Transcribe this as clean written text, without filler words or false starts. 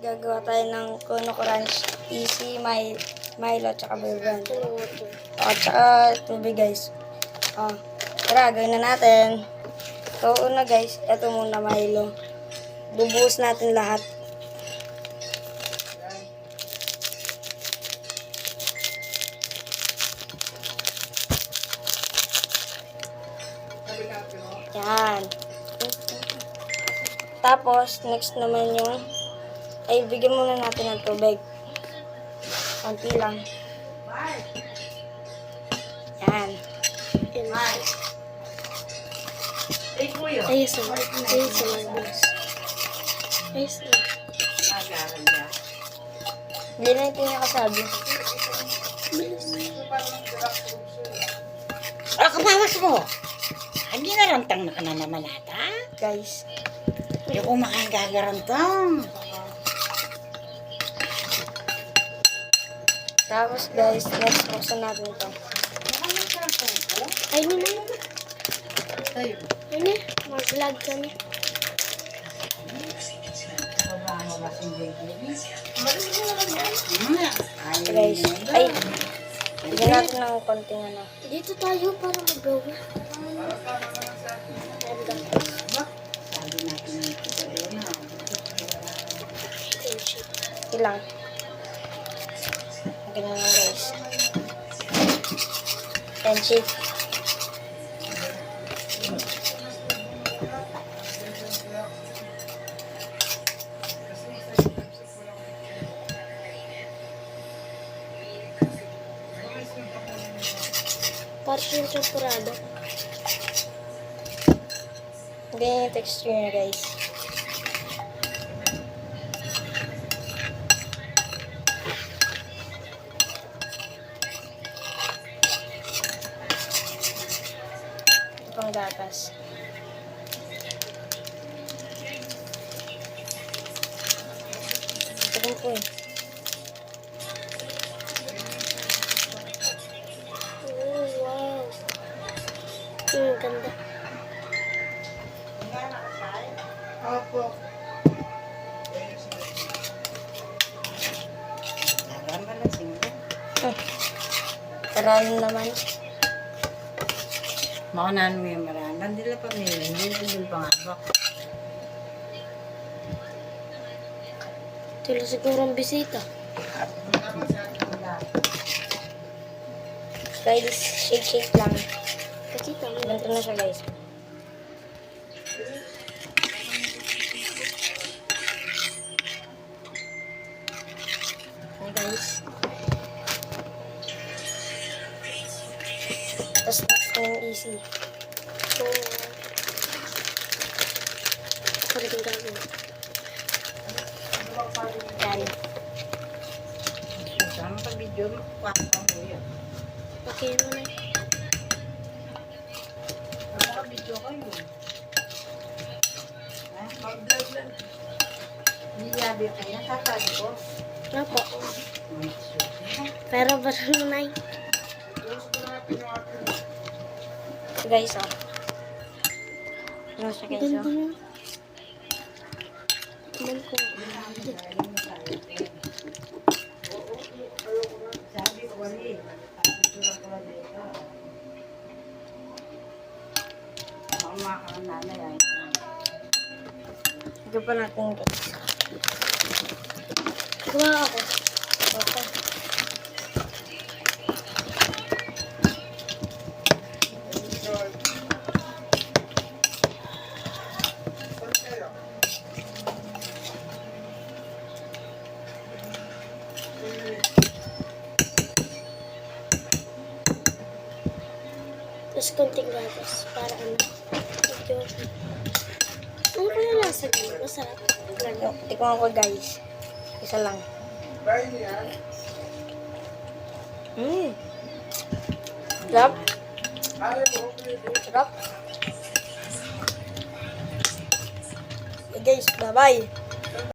gagawa tayo ng Kuno Crunch, Easy, Milo, tsaka Bear. At tsaka tubig guys. Tara, gawin na natin. So, una guys, ito muna Milo. Bubuhos natin lahat. Yan. Tapos, next naman yung, ay, bigyan muna natin ng tubig. Konti lang. Yan. Ayos na. Ayos na. Ayos na. Hindi na ito niya kasabi. Kapawas mo! Hindi na rantang na ka na naman ata. Guys. Yung kumakain gagarantang. Tapos guys, next buksan natin ito. Ay, nina. Tayo. Nina, mag-vlog ka na. Guys, ay, bigyan natin ng konting ano. Dito tayo para mag-gawin. Sabi natin ito na. Ilang. Ganyan lang guys. Friendship. Parang chocolate. Ganyan yung texture niya guys. Ito pang gatas. Ito rin po eh. Oh, wow. Ganda. Opo. Tagan ba lang singko? Karalin naman. Maunahan mo yung maranda. Hindi lang pamilya. Hindi lang pangabak. Tila siguro ang bisita. Guys, shake lang. Nakita mo. Ganito na siya guys. Okay guys. Tapos next na yung easy. So, ako rin yung gagawin. Yan. Saan pa video mo? Kwapa mo yan. Pakihin mo na. Nakaka-video kayo. Mag-vlog lang. Niyabi kaya tatali ko. Ano po? Pero ba rin na So guys, ano siya guys, Ganda na. Tignan ko. Sabi ko wali. Picture ko lang dito. Mama ka ng nanay ay. Ito pa natin guys. Gawa ako. Okay. Tapos konting gatas. Para ano. Medyo. Ano kaya lasa niyo? Masarap. Tikman ko guys. Isa lang. Sarap. Sarap. Okay guys, bye-bye.